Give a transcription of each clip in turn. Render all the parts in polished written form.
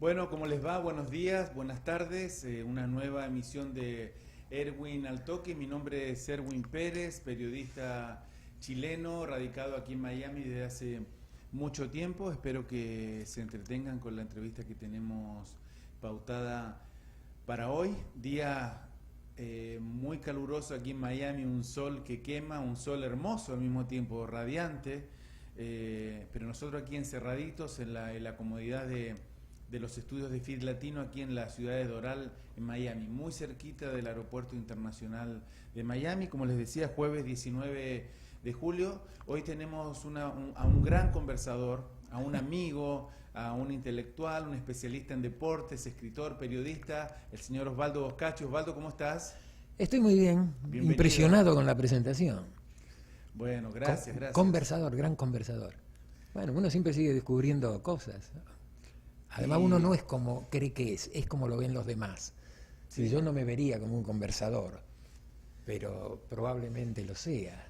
Bueno, ¿cómo les va? Buenos días, buenas tardes. Una nueva emisión de Erwin al Toque. Mi nombre es Erwin Pérez, periodista chileno, radicado aquí en Miami desde hace mucho tiempo. Espero que se entretengan con la entrevista que tenemos pautada para hoy. Día muy caluroso aquí en Miami, un sol que quema, un sol hermoso al mismo tiempo, radiante. Pero nosotros aquí encerraditos en la comodidad de los estudios de FIT Latino aquí en la ciudad de Doral, en Miami, muy cerquita del aeropuerto internacional de Miami. Como les decía, jueves 19 de julio. Hoy tenemos a un gran conversador, a un amigo, a un intelectual, un especialista en deportes, escritor, periodista, el señor Osvaldo Boscachi. Osvaldo, ¿cómo estás? Estoy muy bien, Bienvenido. impresionado con la presentación. Bueno, gracias, gracias. Conversador, gran conversador. Bueno, uno siempre sigue descubriendo cosas. Además, uno no es como cree que es como lo ven los demás. Sí. Yo no me vería como un conversador, pero probablemente lo sea.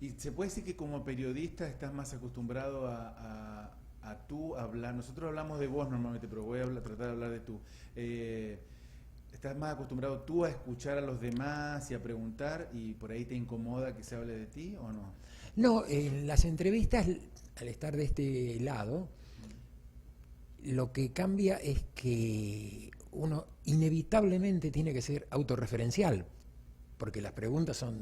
Y se puede decir que como periodista estás más acostumbrado a tú hablar. Nosotros hablamos de vos normalmente, pero voy a tratar de hablar de tú. ¿Estás más acostumbrado tú a escuchar a los demás y a preguntar y por ahí te incomoda que se hable de ti o no? No, en las entrevistas, al estar de este lado, lo que cambia es que uno inevitablemente tiene que ser autorreferencial, porque las preguntas son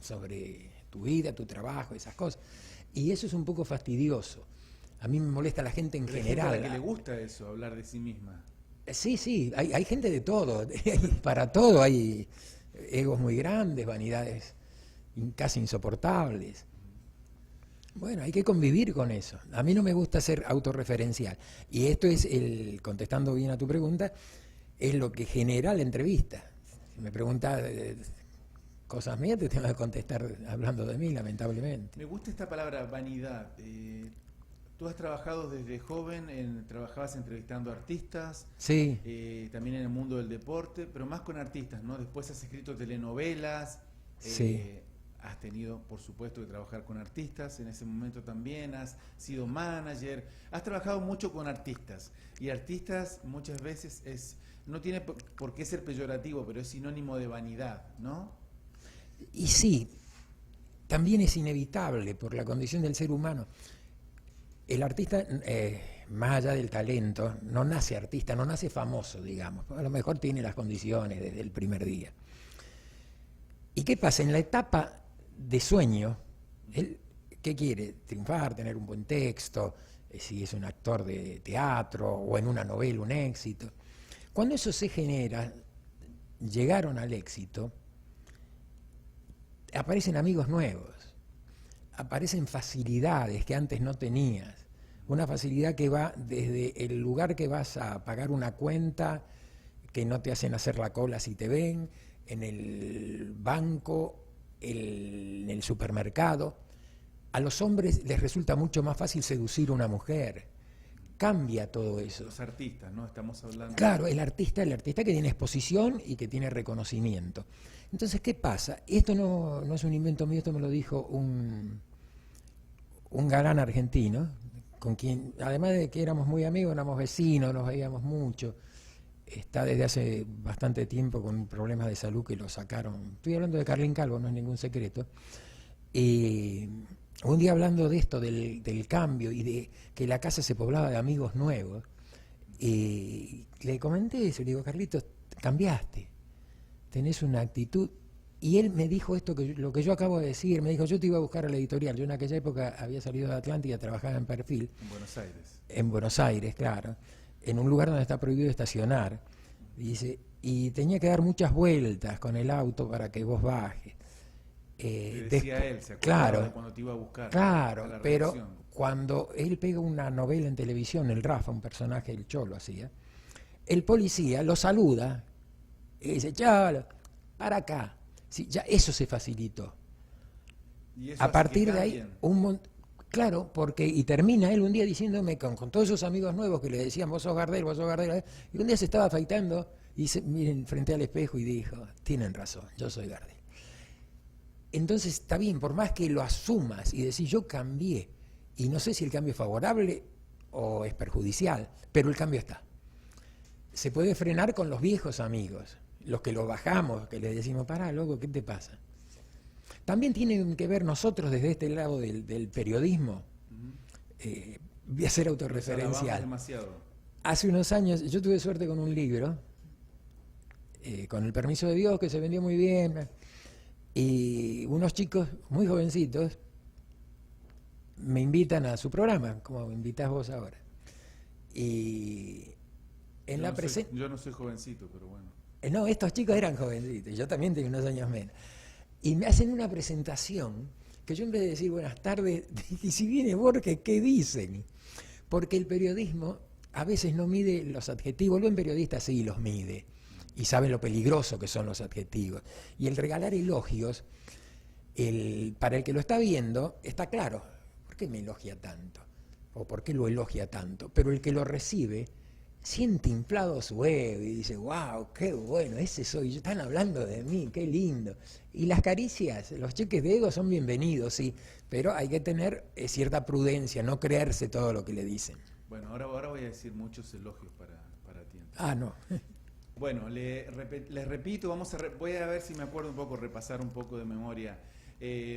sobre tu vida, tu trabajo, esas cosas. Y eso es un poco fastidioso. A mí me molesta la gente en Pero general. Hay gente a la que le gusta eso, hablar de sí misma. Sí, hay gente de todo. Para todo hay egos muy grandes, vanidades casi insoportables. Bueno, hay que convivir con eso. A mí no me gusta ser autorreferencial. Y esto es, contestando bien a tu pregunta, es lo que genera la entrevista. Si me preguntas cosas mías, te tengo que contestar hablando de mí, lamentablemente. Me gusta esta palabra, vanidad. Tú has trabajado desde joven, trabajabas entrevistando artistas, Sí, también en el mundo del deporte, pero más con artistas, ¿no? Después has escrito telenovelas, sí. has tenido, por supuesto, que trabajar con artistas, en ese momento también has sido manager, has trabajado mucho con artistas, y artistas muchas veces no tiene por qué ser peyorativo, pero es sinónimo de vanidad, ¿no? Y sí, también es inevitable por la condición del ser humano. El artista, más allá del talento, no nace artista, no nace famoso, digamos. A lo mejor tiene las condiciones desde el primer día. ¿Y qué pasa? En la etapa de sueño, él, ¿qué quiere? Triunfar, tener un buen texto, si es un actor de teatro o en una novela un éxito. Cuando eso se genera, llegaron al éxito, aparecen amigos nuevos, aparecen facilidades que antes no tenías. Una facilidad que va desde el lugar que vas a pagar una cuenta, que no te hacen hacer la cola si te ven, en el banco, en el supermercado. A los hombres les resulta mucho más fácil seducir a una mujer. Cambia todo eso. Los artistas, ¿no? Estamos hablando. Claro, el artista que tiene exposición y que tiene reconocimiento. Entonces, ¿qué pasa? Esto no es un invento mío, esto me lo dijo un galán argentino, con quien, además de que éramos muy amigos, éramos vecinos, nos veíamos mucho. Está desde hace bastante tiempo con problemas de salud que lo sacaron. Estoy hablando de Carlín Calvo, no es ningún secreto. Un día hablando de esto, del cambio y de que la casa se poblaba de amigos nuevos, le comenté eso, le digo, Carlitos, cambiaste, tenés una actitud. Y él me dijo esto, lo que yo acabo de decir, me dijo, yo te iba a buscar a la editorial. Yo en aquella época había salido de Atlántida, trabajaba en Perfil. En Buenos Aires. En Buenos Aires, claro. En un lugar donde está prohibido estacionar. Dice, y tenía que dar muchas vueltas con el auto para que vos bajes. Le decía él, se acordaba claro, de cuando te iba a buscar. claro, a la pero redacción. cuando él pega una novela en televisión, el Rafa, un personaje, el Cholo hacía, el policía lo saluda y dice, Cholo, para acá. Sí, ya eso se facilitó. Y eso A hace partir que de ahí, cambien. claro, porque, y termina él un día diciéndome con todos esos amigos nuevos que le decían, vos sos Gardel, y un día se estaba afeitando y miren frente al espejo y dijo, tienen razón, yo soy Gardel. Entonces está bien, por más que lo asumas y decís, yo cambié, y no sé si el cambio es favorable o es perjudicial, pero el cambio está. se puede frenar con los viejos amigos, los que lo bajamos, que les decimos, pará, loco, ¿qué te pasa? También tienen que ver nosotros desde este lado del periodismo, voy a ser autorreferencial. Hace unos años yo tuve suerte con un libro, con el permiso de Dios, que se vendió muy bien, y unos chicos muy jovencitos me invitan a su programa, como me invitás vos ahora. Y en la presentación... Yo no soy jovencito, pero bueno. No, estos chicos eran jovencitos, yo también tengo unos años menos. Y me hacen una presentación que yo en vez de decir buenas tardes, y si viene Borges, ¿qué dicen? Porque el periodismo a veces no mide los adjetivos, el buen periodista sí los mide y sabe lo peligroso que son los adjetivos. Y el regalar elogios, para el que lo está viendo, está claro, ¿por qué me elogia tanto? ¿O por qué lo elogia tanto? Pero el que lo recibe siente inflado su ego y dice, wow, qué bueno, ese soy yo, están hablando de mí, qué lindo. Y las caricias, los cheques de ego son bienvenidos, sí, pero hay que tener cierta prudencia, no creerse todo lo que le dicen. Bueno, ahora voy a decir muchos elogios para ti. Ah, no. Bueno, les repito, voy a ver si me acuerdo un poco, repasar un poco de memoria.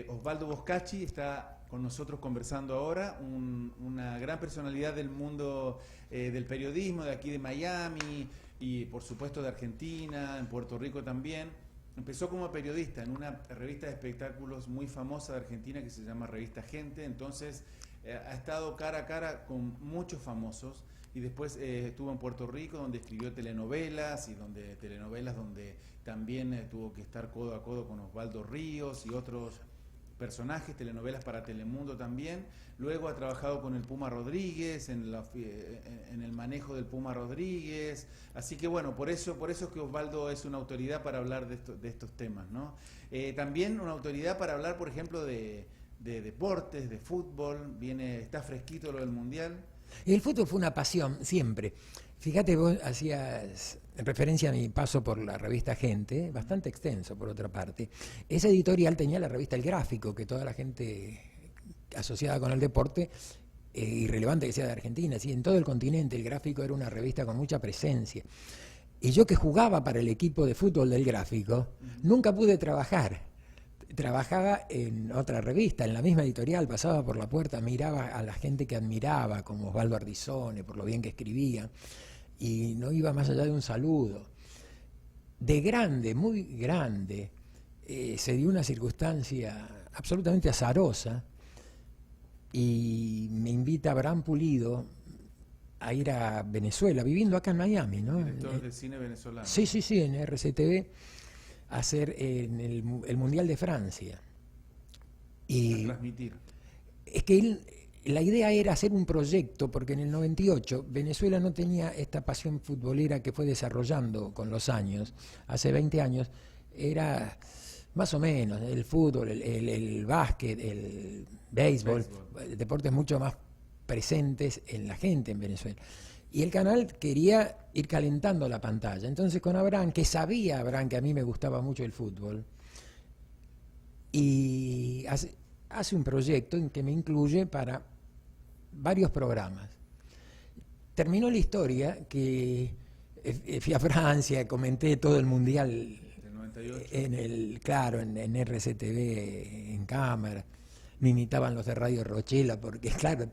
Osvaldo Boscacci está con nosotros conversando ahora, una gran personalidad del mundo del periodismo, de aquí de Miami y por supuesto de Argentina, en Puerto Rico también. Empezó como periodista en una revista de espectáculos muy famosa de Argentina que se llama Revista Gente, entonces ha estado cara a cara con muchos famosos y después estuvo en Puerto Rico donde escribió telenovelas donde también tuvo que estar codo a codo con Osvaldo Ríos y otros personajes, telenovelas para Telemundo también. Luego ha trabajado con el Puma Rodríguez, en el manejo del Puma Rodríguez. Así que bueno, por eso es que Osvaldo es una autoridad para hablar de estos temas, ¿no? También una autoridad para hablar, por ejemplo, de deportes, de fútbol. Está fresquito lo del Mundial. El fútbol fue una pasión, siempre. Fíjate, vos hacías referencia a mi paso por la revista Gente, bastante extenso por otra parte. Esa editorial tenía la revista El Gráfico, que toda la gente asociada con el deporte, irrelevante que sea de Argentina, ¿sí? En todo el continente El Gráfico era una revista con mucha presencia. Y yo que jugaba para el equipo de fútbol del Gráfico, nunca pude trabajar. Trabajaba en otra revista, en la misma editorial, pasaba por la puerta, miraba a la gente que admiraba, como Osvaldo Ardizone, por lo bien que escribía, y no iba más allá de un saludo. De grande, muy grande, se dio una circunstancia absolutamente azarosa y me invita Abraham Pulido a ir a Venezuela, viviendo acá en Miami, ¿no? Director de cine venezolano. Sí, en RCTV, a hacer en el Mundial de Francia. Y a transmitir. Es que la idea era hacer un proyecto, porque en el 98 Venezuela no tenía esta pasión futbolera que fue desarrollando con los años. Hace 20 años era más o menos el fútbol, el básquet, el béisbol, deportes mucho más presentes en la gente en Venezuela. Y el canal quería ir calentando la pantalla. Entonces con Abraham, que sabía Abraham que a mí me gustaba mucho el fútbol, y hace un proyecto en que me incluye para varios programas. Terminó la historia que fui a Francia, comenté todo el Mundial del 98. en RCTV, en cámara. Me imitaban los de Radio Rochela, porque claro,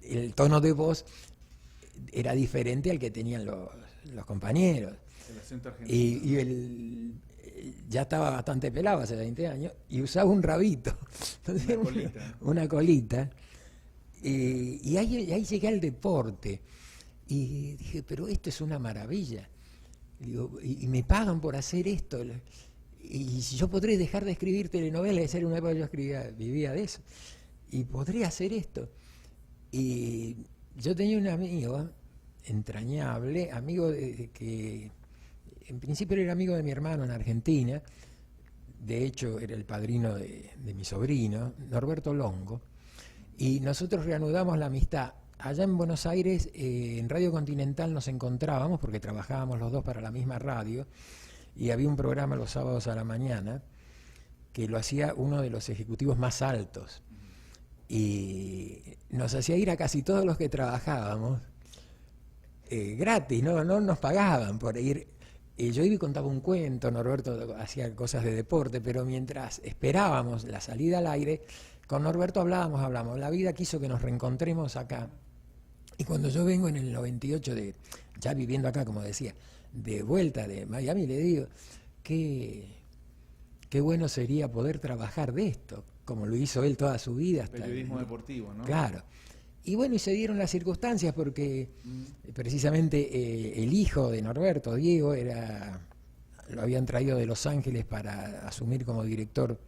el tono de voz era diferente al que tenían los compañeros. El acento argentino. Y ya estaba bastante pelado hace 20 años y usaba un rabito. Entonces, una colita. Y ahí llegué al deporte y dije, pero esto es una maravilla. Digo, y me pagan por hacer esto. Y yo podré dejar de escribir telenovelas, de ser una época yo vivía de eso. Y podré hacer esto. Y yo tenía un amigo entrañable, amigo que en principio era amigo de mi hermano en Argentina, de hecho era el padrino de mi sobrino, Norberto Longo, y nosotros reanudamos la amistad. Allá en Buenos Aires, en Radio Continental nos encontrábamos, porque trabajábamos los dos para la misma radio, y había un programa los sábados a la mañana, que lo hacía uno de los ejecutivos más altos, y nos hacía ir a casi todos los que trabajábamos, gratis, no nos pagaban por ir. Yo iba y contaba un cuento, Norberto hacía cosas de deporte, pero mientras esperábamos la salida al aire, con Norberto hablamos. La vida quiso que nos reencontremos acá. Y cuando yo vengo en el 98, ya viviendo acá, como decía, de vuelta de Miami, le digo, qué bueno sería poder trabajar de esto, como lo hizo él toda su vida. Periodismo deportivo, ¿no? Claro. Y bueno, y se dieron las circunstancias porque precisamente el hijo de Norberto, Diego, lo habían traído de Los Ángeles para asumir como director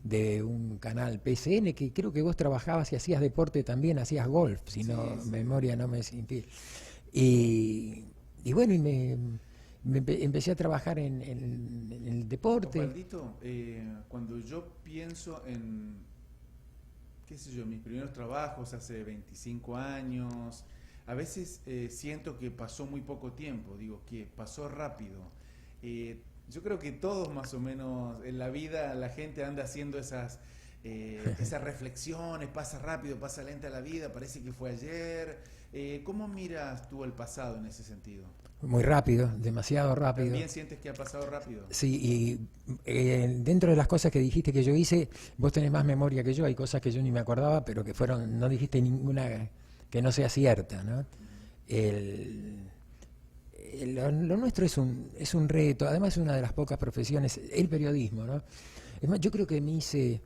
de un canal PSN, que creo que vos trabajabas y hacías deporte también, hacías golf, si no, memoria no me sentí. Y bueno, y empecé a trabajar en el deporte. Osvaldito, cuando yo pienso en, qué sé yo, mis primeros trabajos hace 25 años, a veces siento que pasó muy poco tiempo, digo que pasó rápido. Yo creo que todos más o menos en la vida la gente anda haciendo esas reflexiones, pasa rápido, pasa lenta la vida, parece que fue ayer. ¿Cómo miras tú el pasado en ese sentido? Muy rápido, demasiado rápido. ¿También sientes que ha pasado rápido? Sí, y dentro de las cosas que dijiste que yo hice, vos tenés más memoria que yo, hay cosas que yo ni me acordaba, pero que no dijiste ninguna que no sea cierta, ¿no? Lo nuestro es un reto, además es una de las pocas profesiones, el periodismo, ¿no? Es más, yo creo que me hice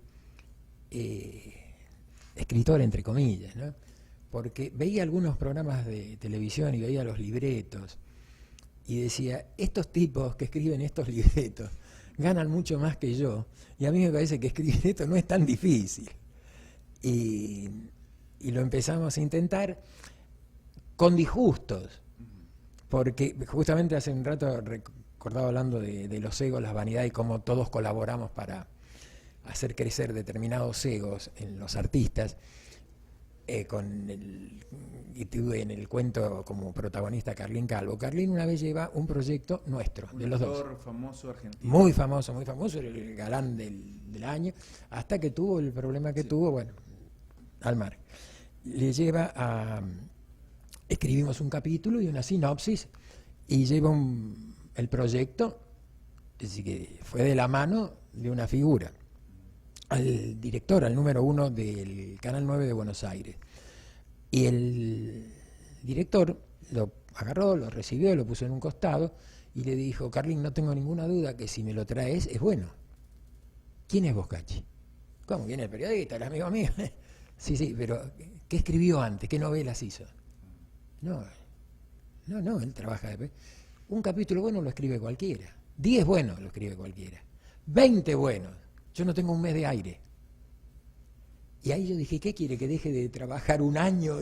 escritor, entre comillas, ¿no? Porque veía algunos programas de televisión y veía los libretos y decía, estos tipos que escriben estos libretos ganan mucho más que yo, y a mí me parece que escribir esto no es tan difícil. Y lo empezamos a intentar con disgustos, porque justamente hace un rato recordaba hablando de los egos, la vanidad y cómo todos colaboramos para hacer crecer determinados egos en los artistas. Y tuve en el cuento como protagonista a Carlín Calvo. Carlín una vez lleva un proyecto nuestro, de los dos. Un actor famoso argentino. Muy famoso, el galán del año, hasta que tuvo el problema que tuvo, bueno, al mar. Le lleva escribimos un capítulo y una sinopsis, y lleva el proyecto, es decir, que fue de la mano de una figura, al director, al número 1 del Canal 9 de Buenos Aires. Y el director lo agarró, lo recibió, lo puso en un costado y le dijo, Carlín, no tengo ninguna duda que si me lo traes es bueno. ¿Quién es Boscacci? ¿Cómo? ¿Quién es el periodista? El amigo mío. Sí, pero ¿qué escribió antes? ¿Qué novelas hizo? No, él trabaja de... Un capítulo bueno lo escribe cualquiera. 10 buenos lo escribe cualquiera. 20 buenos. Yo no tengo un mes de aire. Y ahí yo dije, ¿qué quiere? ¿Que deje de trabajar un año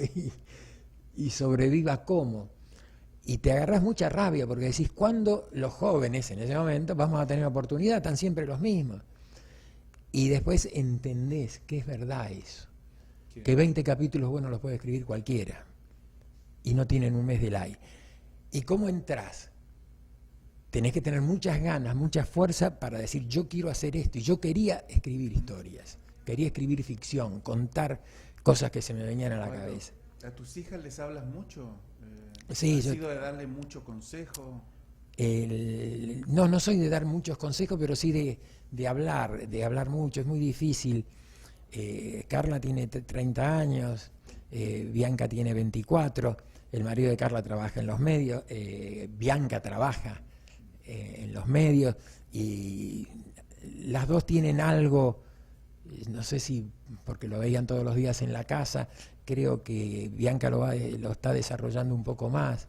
y sobreviva cómo? Y te agarrás mucha rabia porque decís, ¿cuándo los jóvenes en ese momento vamos a tener oportunidad? Están siempre los mismos. Y después entendés que es verdad eso. Que 20 capítulos buenos los puede escribir cualquiera. Y no tienen un mes del aire. ¿Y cómo entrás? Tenés que tener muchas ganas, mucha fuerza para decir, yo quiero hacer esto. Y yo quería escribir historias, quería escribir ficción, contar cosas que se me venían a la cabeza. ¿A tus hijas les hablas mucho? Sí, ¿Has sido de darle mucho consejo? No soy de dar muchos consejos, pero sí de hablar mucho. Es muy difícil. Carla tiene 30 años, Bianca tiene 24, el marido de Carla trabaja en los medios, Bianca trabaja en los medios, y las dos tienen algo, no sé si porque lo veían todos los días en la casa, creo que Bianca lo está desarrollando un poco más,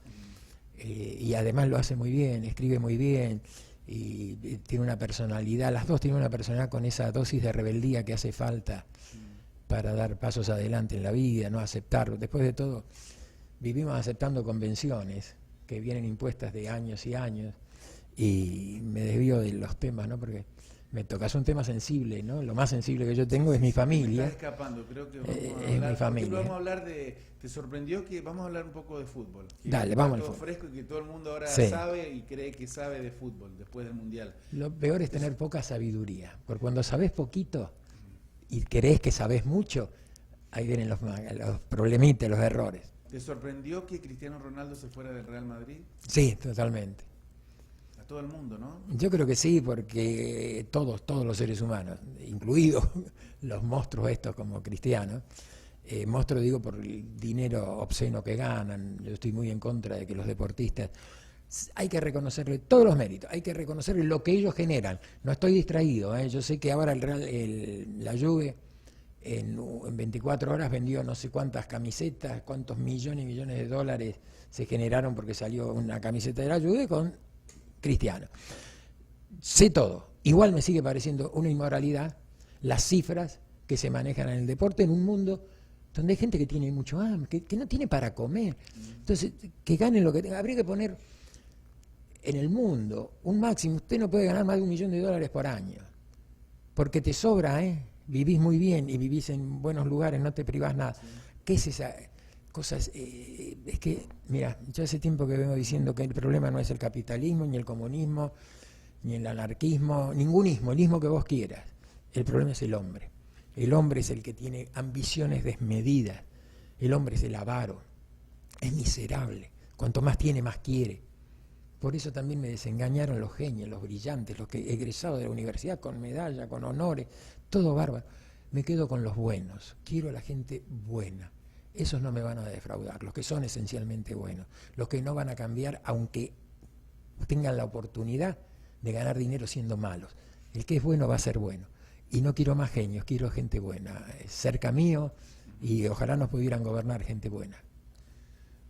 y además lo hace muy bien, escribe muy bien, y tiene una personalidad, las dos tienen una personalidad con esa dosis de rebeldía que hace falta para dar pasos adelante en la vida, no aceptar. Después de todo, vivimos aceptando convenciones que vienen impuestas de años y años, y me desvío de los temas, ¿no? Porque me tocas un tema sensible, ¿no? Lo más sensible que yo tengo es mi familia. Me está escapando, creo que vamos a hablar, es mi familia. Vamos a hablar ¿te sorprendió que vamos a hablar un poco de fútbol? Dale, vamos al fútbol. fútbol. Fresco y que todo el mundo ahora sabe y cree que sabe de fútbol después del Mundial. Lo peor es tener poca sabiduría, porque cuando sabés poquito y creés que sabés mucho, ahí vienen los problemitas, los errores. ¿Te sorprendió que Cristiano Ronaldo se fuera del Real Madrid? Sí, totalmente. A todo el mundo, ¿no? Yo creo que sí, porque todos los seres humanos, incluidos los monstruos estos como Cristiano, monstruos digo por el dinero obsceno que ganan, yo estoy muy en contra de que los deportistas, hay que reconocerle todos los méritos, hay que reconocerle lo que ellos generan. No estoy distraído, yo sé que ahora la Juve en 24 horas vendió no sé cuántas camisetas, cuántos millones y millones de dólares se generaron porque salió una camiseta de la Juve con Cristiano. Sé todo. Igual me sigue pareciendo una inmoralidad las cifras que se manejan en el deporte en un mundo donde hay gente que tiene mucho hambre, que no tiene para comer. Entonces, que ganen lo que... Habría que poner en el mundo un máximo. Usted no puede ganar más de $1 millón por año. Porque te sobra, vivís muy bien y vivís en buenos lugares, no te privás nada. Sí. ¿Qué es esa cosa? Es que, mira, yo hace tiempo que vengo diciendo que el problema no es el capitalismo, ni el comunismo, ni el anarquismo, ningún ismo, el ismo que vos quieras. El problema es el hombre. El hombre es el que tiene ambiciones desmedidas. El hombre es el avaro. Es miserable. Cuanto más tiene, más quiere. Por eso también me desengañaron los genios, los brillantes, los que egresados de la universidad con medalla, con honores, todo bárbaro. Me quedo con los buenos. Quiero a la gente buena. Esos no me van a defraudar, los que son esencialmente buenos. Los que no van a cambiar aunque tengan la oportunidad de ganar dinero siendo malos. El que es bueno va a ser bueno. Y no quiero más genios, quiero gente buena, cerca mío, y ojalá nos pudieran gobernar gente buena.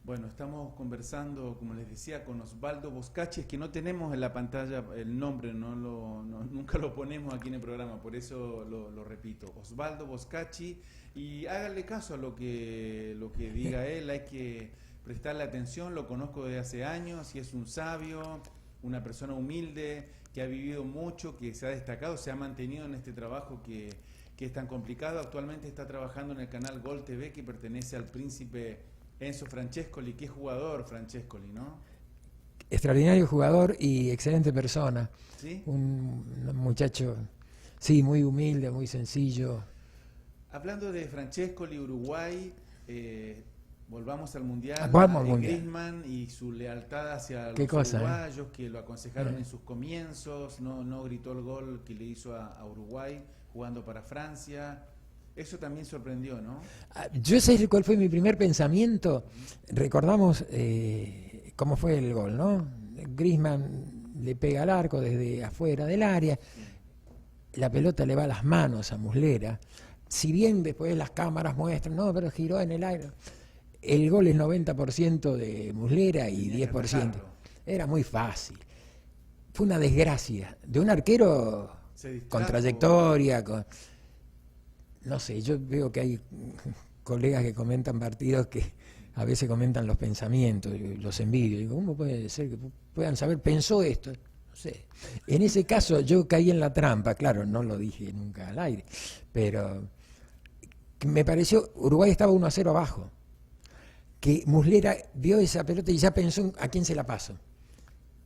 Bueno, estamos conversando, como les decía, con Osvaldo Boscacci, que no tenemos en la pantalla el nombre, nunca lo ponemos aquí en el programa, por eso lo repito. Osvaldo Boscacci, y háganle caso a lo que diga él, hay que prestarle atención, lo conozco desde hace años y es un sabio, una persona humilde, que ha vivido mucho, que se ha destacado, se ha mantenido en este trabajo que es tan complicado. Actualmente está trabajando en el canal Gol TV, que pertenece al príncipe Enzo Francescoli. Qué jugador Francescoli, ¿no? Extraordinario jugador y excelente persona. ¿Sí? Un muchacho, sí, muy humilde, muy sencillo. Hablando de Francescoli, Uruguay, volvamos al Mundial. Vamos al Mundial. Griezmann y su lealtad hacia los uruguayos que lo aconsejaron en sus comienzos, no gritó el gol que le hizo a Uruguay jugando para Francia. Eso también sorprendió, ¿no? Yo sé cuál fue mi primer pensamiento. Recordamos cómo fue el gol, ¿no? Griezmann le pega al arco desde afuera del área, la pelota le va a las manos a Muslera. Si bien después las cámaras muestran, no, pero giró en el aire. El gol es 90% de Muslera y 10%. Era muy fácil. Fue una desgracia de un arquero con trayectoria, no sé, yo veo que hay colegas que comentan partidos que a veces comentan los pensamientos, los envidio. Digo, ¿cómo puede ser que puedan saber? Pensó esto. No sé. En ese caso yo caí en la trampa, claro, no lo dije nunca al aire, pero me pareció, Uruguay estaba 1-0 abajo, que Muslera vio esa pelota y ya pensó a quién se la paso,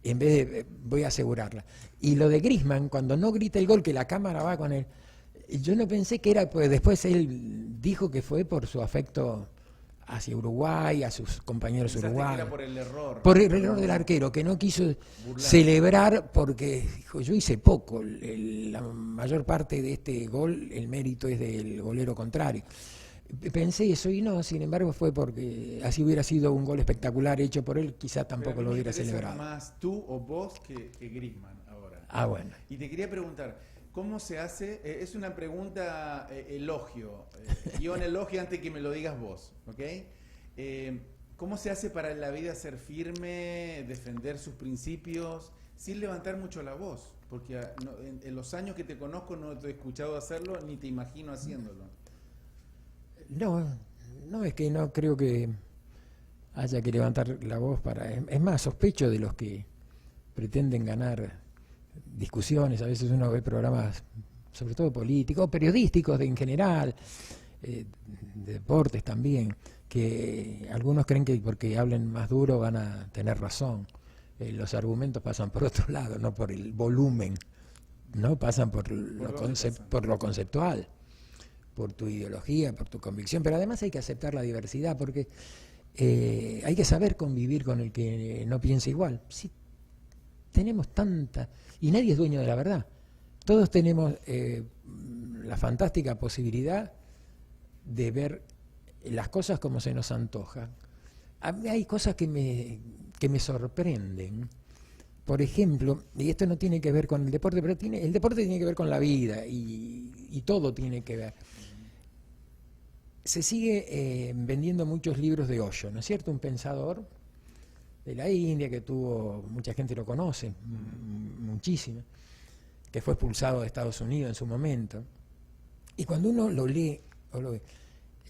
en vez de voy a asegurarla. Y lo de Griezmann, cuando no grita el gol, que la cámara va con él, yo no pensé que era, pues después él dijo que fue por su afecto hacia Uruguay, a sus compañeros uruguayos. Que era por el error. Por el error del arquero, que no quiso celebrar porque dijo, yo hice poco, la mayor parte de este gol, el mérito es del golero contrario. Pensé eso y no, sin embargo fue porque así hubiera sido un gol espectacular hecho por él, quizá tampoco lo hubiera celebrado. Más tú o vos que Griezmann ahora. Ah, bueno. Y te quería preguntar, ¿cómo se hace? Es una pregunta elogio, guión elogio antes que me lo digas vos, ¿ok? ¿Cómo se hace para en la vida ser firme, defender sus principios, sin levantar mucho la voz? Porque en los años que te conozco no te he escuchado hacerlo, ni te imagino haciéndolo. No, es que no creo que haya que levantar la voz para... Es más, sospecho de los que pretenden ganar discusiones, a veces uno ve programas, sobre todo políticos, periodísticos en general, de deportes también, que algunos creen que porque hablen más duro van a tener razón. Los argumentos pasan por otro lado, no por el volumen, no pasan por lo conceptual, por tu ideología, por tu convicción, pero además hay que aceptar la diversidad, porque hay que saber convivir con el que no piensa igual. Sí, tenemos tanta, y nadie es dueño de la verdad. Todos tenemos la fantástica posibilidad de ver las cosas como se nos antojan. A mí hay cosas que me sorprenden. Por ejemplo, y esto no tiene que ver con el deporte, pero el deporte tiene que ver con la vida y todo tiene que ver. Se sigue vendiendo muchos libros de Osho, ¿no es cierto? Un pensador de la India que mucha gente lo conoce, muchísimo, que fue expulsado de Estados Unidos en su momento. Y cuando uno lo lee o lo ve,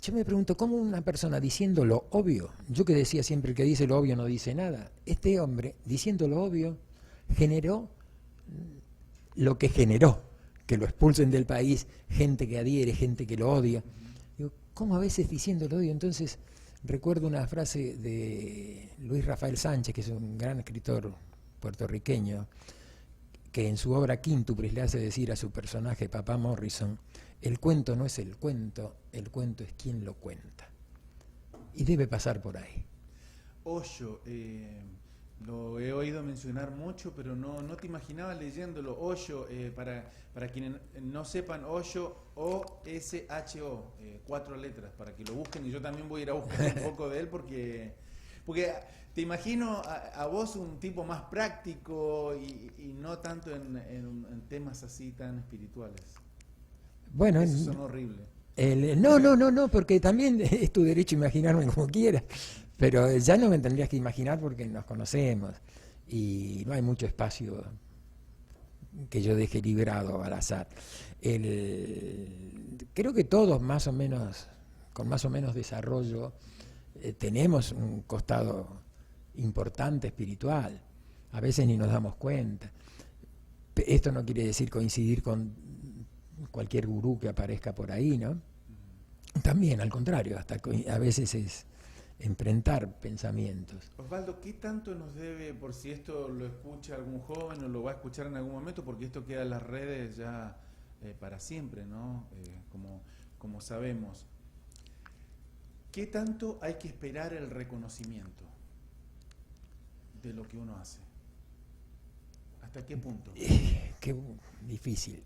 yo me pregunto, ¿cómo una persona diciendo lo obvio? Yo que decía siempre, el que dice lo obvio no dice nada. Este hombre, diciendo lo obvio, generó lo que generó, que lo expulsen del país, gente que adhiere, gente que lo odia. Digo, ¿cómo a veces diciendo lo odio? Entonces, recuerdo una frase de Luis Rafael Sánchez, que es un gran escritor puertorriqueño, que en su obra Quíntuples le hace decir a su personaje, Papá Morrison, el cuento no es el cuento es quien lo cuenta. Y debe pasar por ahí. Osho, lo he oído mencionar mucho, pero no te imaginaba leyéndolo. Osho, para quienes no sepan, Osho, O-S-H-O, 4 letras, para que lo busquen, y yo también voy a ir a buscar un poco de él, porque te imagino a vos un tipo más práctico y no tanto en temas así tan espirituales. Bueno, eso son horribles. No, porque también es tu derecho a imaginarme como quieras, pero ya no me tendrías que imaginar porque nos conocemos y no hay mucho espacio que yo deje librado al azar. Creo que todos más o menos, con más o menos desarrollo, tenemos un costado importante espiritual, a veces ni nos damos cuenta. Esto no quiere decir coincidir con cualquier gurú que aparezca por ahí, ¿no? También, al contrario, hasta a veces es enfrentar pensamientos. Osvaldo, ¿qué tanto nos debe, por si esto lo escucha algún joven o lo va a escuchar en algún momento, porque esto queda en las redes ya para siempre, ¿no? Como sabemos. ¿Qué tanto hay que esperar el reconocimiento de lo que uno hace? ¿Hasta qué punto? Qué difícil.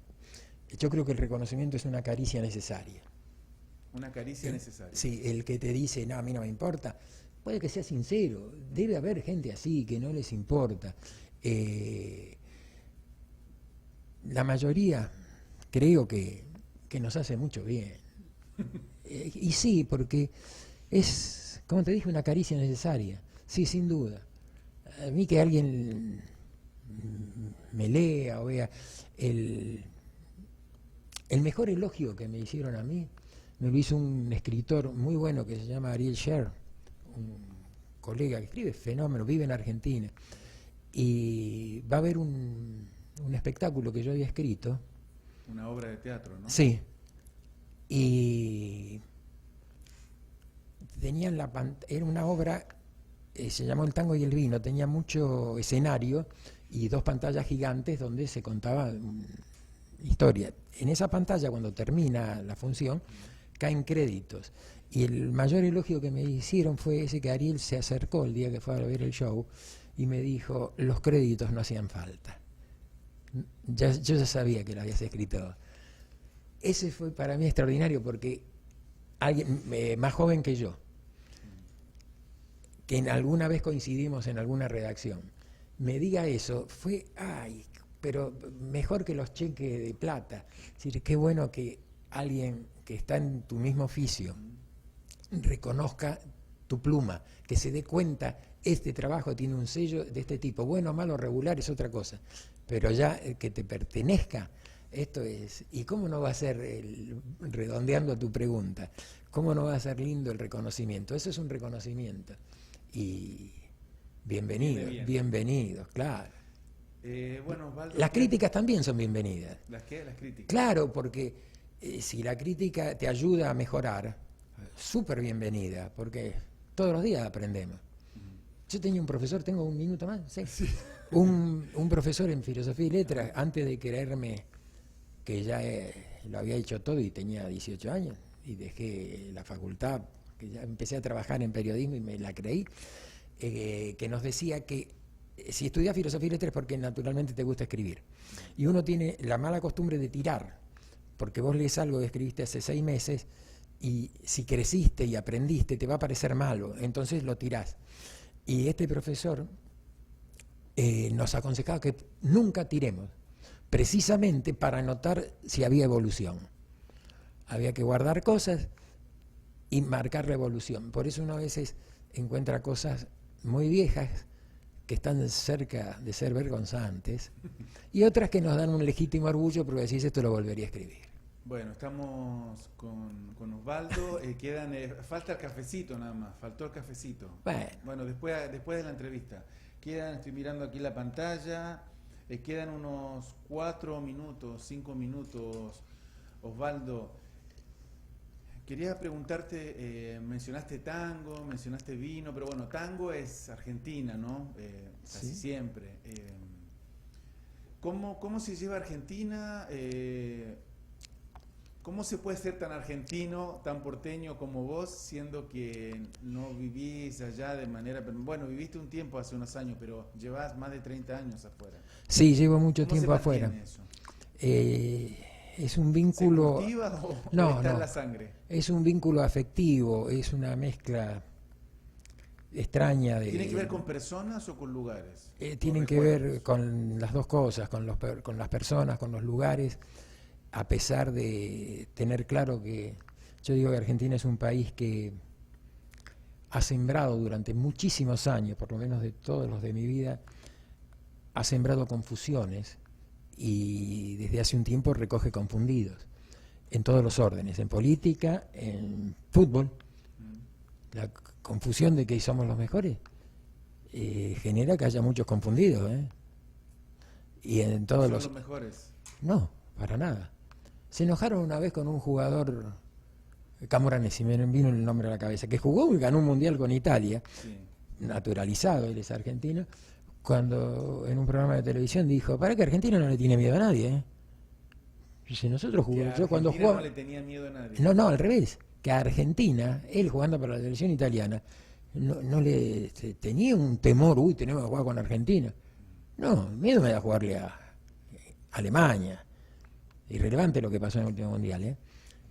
Yo creo que el reconocimiento es una caricia necesaria. Una caricia necesaria. Sí, el que te dice, no, a mí no me importa, puede que sea sincero. Debe haber gente así que no les importa. La mayoría creo que nos hace mucho bien. Y sí, porque es, como te dije, una caricia necesaria. Sí, sin duda. A mí que alguien me lea o vea el mejor elogio que me hicieron a mí, me lo hizo un escritor muy bueno que se llama Ariel Sher, un colega que escribe fenómeno, vive en Argentina, y va a haber un espectáculo que yo había escrito. Una obra de teatro, ¿no? Sí. Y tenían era una obra, se llamó El tango y el vino, tenía mucho escenario y 2 pantallas gigantes donde se contaba historia. En esa pantalla, cuando termina la función, caen créditos. Y el mayor elogio que me hicieron fue ese que Ariel se acercó el día que fue a ver el show y me dijo, los créditos no hacían falta. Yo ya sabía que lo habías escrito. Ese fue para mí extraordinario porque alguien más joven que yo, que alguna vez coincidimos en alguna redacción, me diga eso, fue, pero mejor que los cheques de plata. Es decir, qué bueno que alguien que está en tu mismo oficio reconozca tu pluma, que se dé cuenta, este trabajo tiene un sello de este tipo, bueno, malo, regular es otra cosa, pero ya que te pertenezca, esto es, ¿y cómo no va a ser, redondeando tu pregunta, cómo no va a ser lindo el reconocimiento? Eso es un reconocimiento, y bienvenidos, claro. Bueno, Osvaldo, las críticas también son bienvenidas. ¿Las qué? Las críticas. Claro, porque si la crítica te ayuda a mejorar, súper bienvenida, porque todos los días aprendemos. Yo tenía un profesor, tengo un minuto más, ¿sí? Sí. Un profesor en filosofía y letras, antes de creerme que ya lo había hecho todo y tenía 18 años, y dejé la facultad, que ya empecé a trabajar en periodismo y me la creí, que nos decía que si estudias filosofía y letras es porque naturalmente te gusta escribir. Y uno tiene la mala costumbre de tirar, porque vos lees algo que escribiste hace 6 meses y si creciste y aprendiste te va a parecer malo, entonces lo tirás. Y este profesor nos aconsejaba que nunca tiremos, precisamente para notar si había evolución. Había que guardar cosas y marcar la evolución. Por eso uno a veces encuentra cosas muy viejas que están cerca de ser vergonzantes y otras que nos dan un legítimo orgullo porque decís esto lo volvería a escribir. Bueno, estamos con Osvaldo, falta el cafecito nada más, faltó el cafecito. Bueno, después de la entrevista. Estoy mirando aquí la pantalla, quedan unos 4 minutos, 5 minutos, Osvaldo. Quería preguntarte, mencionaste tango, mencionaste vino, pero bueno, tango es Argentina, ¿no? Casi Sí. siempre. ¿Cómo se lleva Argentina? ¿Cómo se puede ser tan argentino, tan porteño como vos, siendo que no vivís allá de manera... Bueno, viviste un tiempo hace unos años, pero llevás más de 30 años afuera. Sí, llevo mucho tiempo ¿Cómo se afuera. mantiene eso? Es un vínculo... ¿Se cultiva o No, está en no. la sangre? Es un vínculo afectivo, es una mezcla extraña de... ¿Tiene que ver con personas o con lugares? tienen que ver con las dos cosas, con las personas, con los lugares, a pesar de tener claro que yo digo que Argentina es un país que ha sembrado durante muchísimos años, por lo menos de todos los de mi vida, ha sembrado confusiones y desde hace un tiempo recoge confundidos en todos los órdenes, en política, en fútbol. La confusión de que somos los mejores genera que haya muchos confundidos, y en todos ¿Son los mejores? No, para nada. Se enojaron una vez con un jugador, Camoranesi, me vino el nombre a la cabeza, que jugó y ganó un mundial con Italia, Sí. naturalizado, él es argentino, cuando en un programa de televisión dijo, para que Argentina no le tiene miedo a nadie. Dice, nosotros jugamos, yo cuando Argentina jugaba... no le tenía miedo a nadie. No, al revés, que a Argentina, él jugando para la selección italiana, no le tenía un temor, uy, tenemos que jugar con Argentina. No, miedo me da jugarle a Alemania. Irrelevante lo que pasó en el último mundial,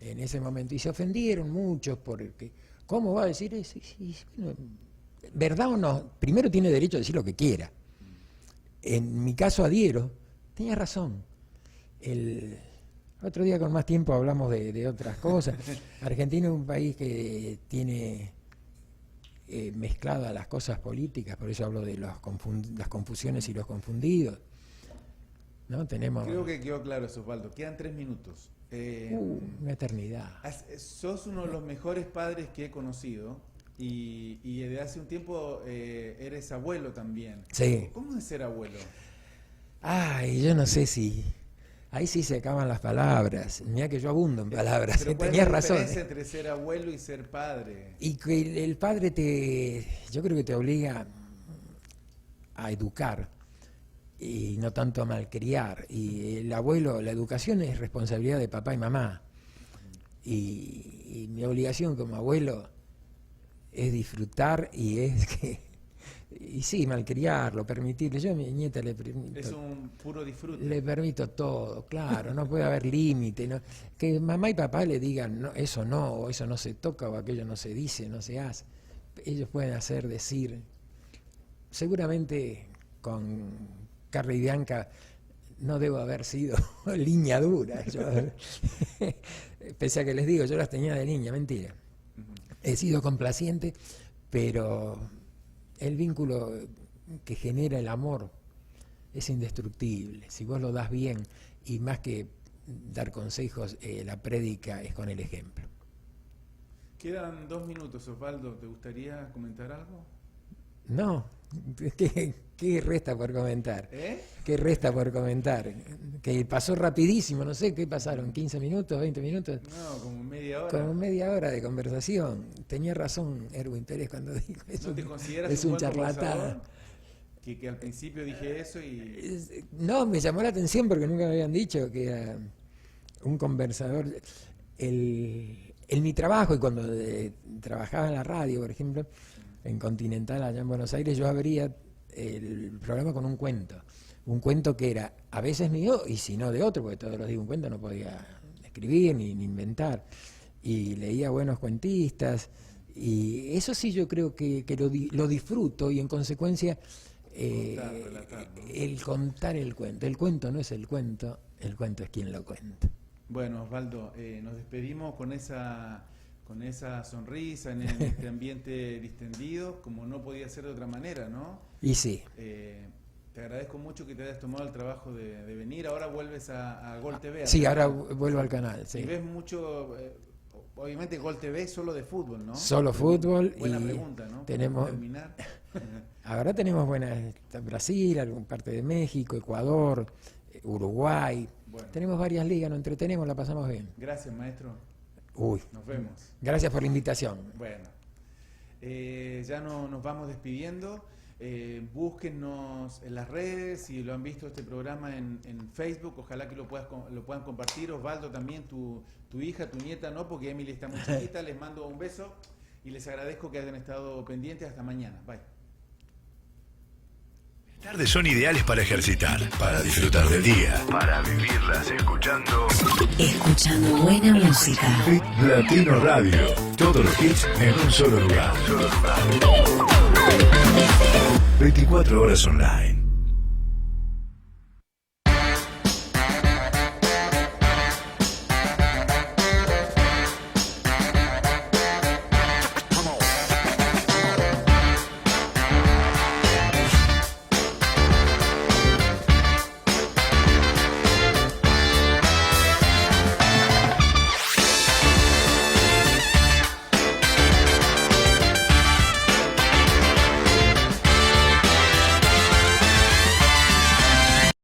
en ese momento. Y se ofendieron muchos porque, ¿cómo va a decir eso? Bueno, ¿verdad o no? Primero tiene derecho a decir lo que quiera. En mi caso adhiero, tenía razón. El otro día con más tiempo hablamos de otras cosas. Argentina es un país que tiene mezcladas las cosas políticas, por eso hablo de las confusiones y los confundidos. ¿No? Tenemos... Creo que quedó claro eso, Osvaldo. Quedan 3 minutos. una eternidad. Sos uno de los mejores padres que he conocido y desde hace un tiempo eres abuelo también. Sí. ¿Cómo es ser abuelo? Ay, yo no sé si... Ahí sí se acaban las palabras. Mira que yo abundo en palabras. Pero ¿cuál Tenías es la razón. diferencia entre ser abuelo y ser padre? Y que el padre yo creo que te obliga a educar y no tanto a malcriar. Y el abuelo, la educación es responsabilidad de papá y mamá. Y mi obligación como abuelo es disfrutar y es que... Y sí, malcriarlo, permitirle. Yo a mi nieta le permito... Es un puro disfrute. Le permito todo, claro, no puede haber límite. ¿No? Que mamá y papá le digan, no, o eso no se toca, o aquello no se dice, no se hace. Ellos pueden hacer, decir. Seguramente con Carla y Bianca no debo haber sido línea dura. Pese a que les digo, yo las tenía de niña, mentira. He sido complaciente, pero el vínculo que genera el amor es indestructible. Si vos lo das bien, y más que dar consejos, la prédica es con el ejemplo. Quedan 2 minutos, Osvaldo. ¿Te gustaría comentar algo? No, ¿qué resta por comentar? ¿Eh? ¿Qué resta por comentar? Que pasó rapidísimo, no sé, ¿qué pasaron? ¿15 minutos, 20 minutos? No, como media hora. Como media hora de conversación. Tenía razón Erwin Pérez cuando dijo eso. ¿No te consideras es un un buen charlatán. conversador? Que al principio dije eso y... No, me llamó la atención porque nunca me habían dicho que era un conversador. El en mi trabajo y cuando trabajaba en la radio, por ejemplo, en Continental, allá en Buenos Aires, yo abría el programa con un cuento que era a veces mío y si no de otro, porque todos los días un cuento no podía escribir ni inventar, y leía buenos cuentistas, y eso sí yo creo que lo disfruto, y en consecuencia Relatar, ¿no? el contar el cuento no es el cuento es quien lo cuenta. Bueno, Osvaldo, nos despedimos con esa sonrisa en este ambiente distendido, como no podía ser de otra manera, ¿no? Y sí. Te agradezco mucho que te hayas tomado el trabajo de venir. Ahora vuelves a Gol TV. Sí, ahora vuelvo al canal. Sí. Y ves mucho, obviamente Gol TV solo de fútbol, ¿no? Solo fútbol. Buena y pregunta, ¿no? Tenemos, terminar. ahora tenemos buenas, Brasil, alguna parte de México, Ecuador, Uruguay. Bueno. Tenemos varias ligas, nos entretenemos, la pasamos bien. Gracias, maestro. Uy. Nos vemos. Gracias por la invitación. Bueno, ya nos vamos despidiendo. Búsquennos en las redes, si lo han visto este programa en Facebook, ojalá que lo puedan compartir. Osvaldo también, tu hija, tu nieta, no, porque Emily está muy chiquita. Les mando un beso y les agradezco que hayan estado pendientes. Hasta mañana. Bye. Tardes son ideales para ejercitar, para disfrutar del día, para vivirlas escuchando buena música. Hit Latino Radio. Todos los hits en un solo lugar. 24 horas online.